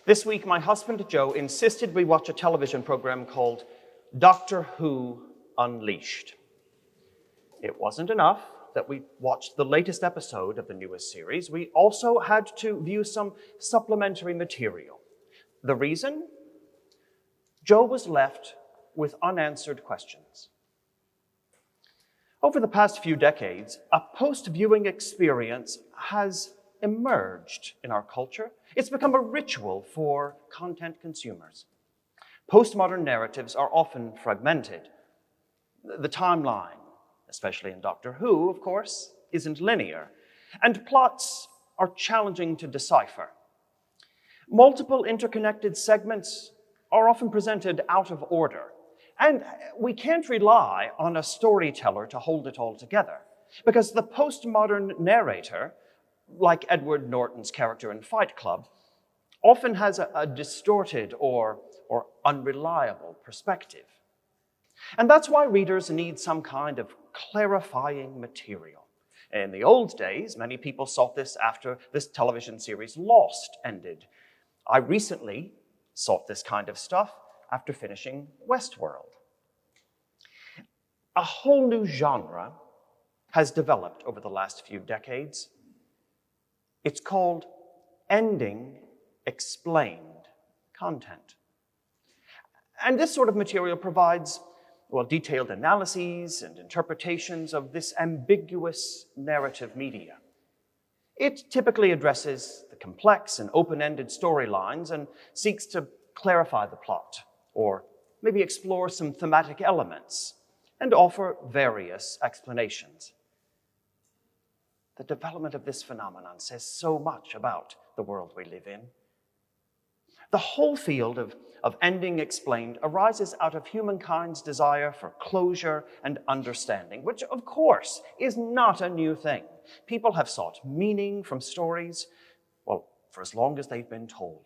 This week, my husband Joe insisted we watch a television program called Doctor Who Unleashed. It wasn't enough that we watched the latest episode of the newest series. We also had to view some supplementary material. The reason? Joe was left with unanswered questions. Over the past few decades, a post-viewing experience has emerged in our culture. It's become a ritual for content consumers. Postmodern narratives are often fragmented. The timeline, especially in Doctor Who, of course, isn't linear, and plots are challenging to decipher. Multiple interconnected segments are often presented out of order, and we can't rely on a storyteller to hold it all together, because the postmodern narrator, like Edward Norton's character in Fight Club, often has a distorted or unreliable perspective. And that's why readers need some kind of clarifying material. In the old days, many people sought this after this television series Lost ended. I recently sought this kind of stuff after finishing Westworld. A whole new genre has developed over the last few decades. It's called ending explained content. And this sort of material provides, detailed analyses and interpretations of this ambiguous narrative media. It typically addresses the complex and open-ended storylines and seeks to clarify the plot, or maybe explore some thematic elements and offer various explanations. The development of this phenomenon says so much about the world we live in. The whole field of ending explained arises out of humankind's desire for closure and understanding, which, of course, is not a new thing. People have sought meaning from stories, for as long as they've been told.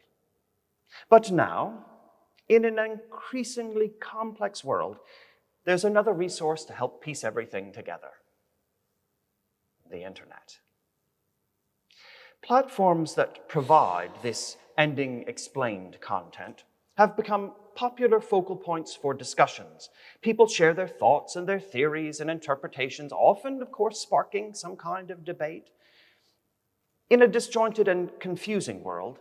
But now, in an increasingly complex world, there's another resource to help piece everything together: the internet. Platforms that provide this ending explained content have become popular focal points for discussions. People share their thoughts and their theories and interpretations, often, of course, sparking some kind of debate. In a disjointed and confusing world,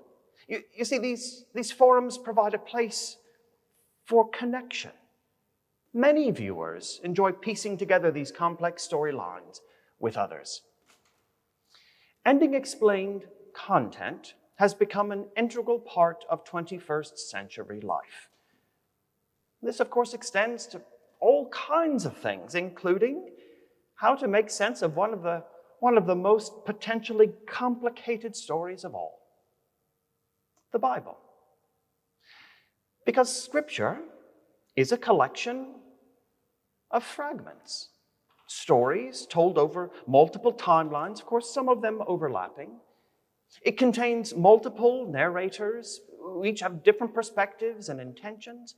you see, these forums provide a place for connection. Many viewers enjoy piecing together these complex storylines with others. Ending explained content has become an integral part of 21st century life. This, of course, extends to all kinds of things, including how to make sense of one of the most potentially complicated stories of all: the Bible. Because Scripture is a collection of fragments, stories told over multiple timelines, of course, some of them overlapping. It contains multiple narrators who each have different perspectives and intentions,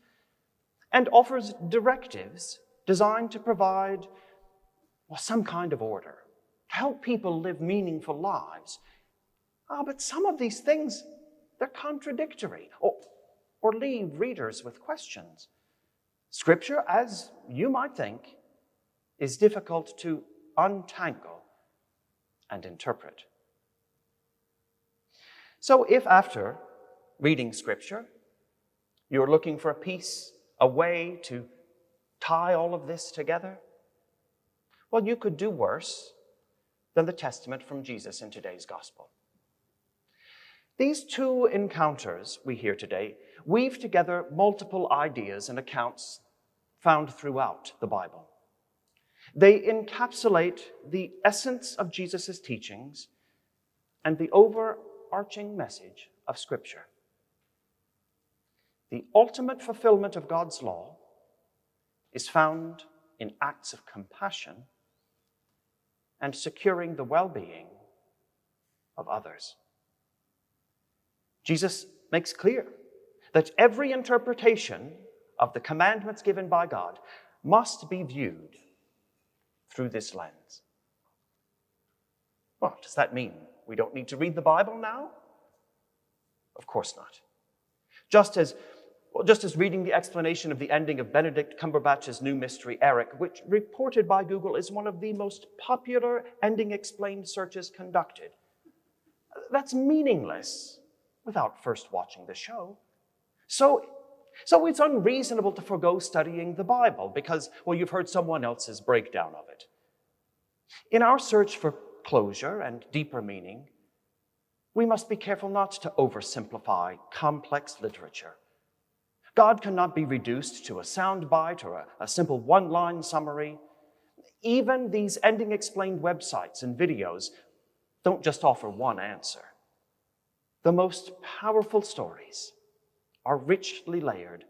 and offers directives designed to provide some kind of order, to help people live meaningful lives. But some of these things, they're contradictory or leave readers with questions. Scripture, as you might think, is difficult to untangle and interpret. So if after reading Scripture, you're looking for a piece, a way to tie all of this together, you could do worse than the testament from Jesus in today's gospel. These two encounters we hear today weave together multiple ideas and accounts found throughout the Bible. They encapsulate the essence of Jesus' teachings and the overarching message of Scripture. The ultimate fulfillment of God's law is found in acts of compassion and securing the well-being of others. Jesus makes clear that every interpretation of the commandments given by God must be viewed through this lens. Does that mean we don't need to read the Bible now? Of course not. Just as reading the explanation of the ending of Benedict Cumberbatch's new mystery, Eric, which reported by Google is one of the most popular ending explained searches conducted. That's meaningless without first watching the show. So it's unreasonable to forego studying the Bible because, well, you've heard someone else's breakdown of it. In our search for closure and deeper meaning, we must be careful not to oversimplify complex literature. God cannot be reduced to a soundbite or a simple one-line summary. Even these ending explained websites and videos don't just offer one answer. The most powerful stories are richly layered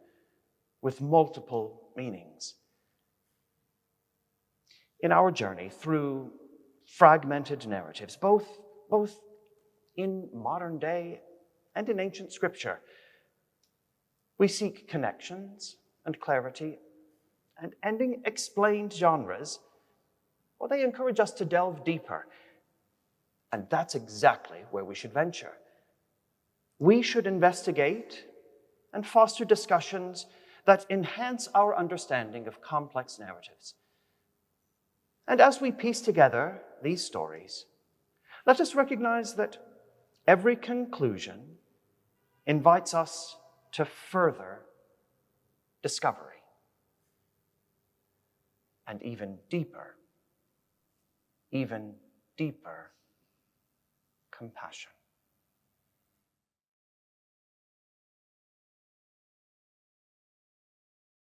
with multiple meanings. In our journey through fragmented narratives, both in modern day and in ancient scripture, we seek connections and clarity, and ending explained genres, well, they encourage us to delve deeper. And that's exactly where we should venture. We should investigate and foster discussions that enhance our understanding of complex narratives. And as we piece together these stories, let us recognize that every conclusion invites us to further discovery and even deeper compassion.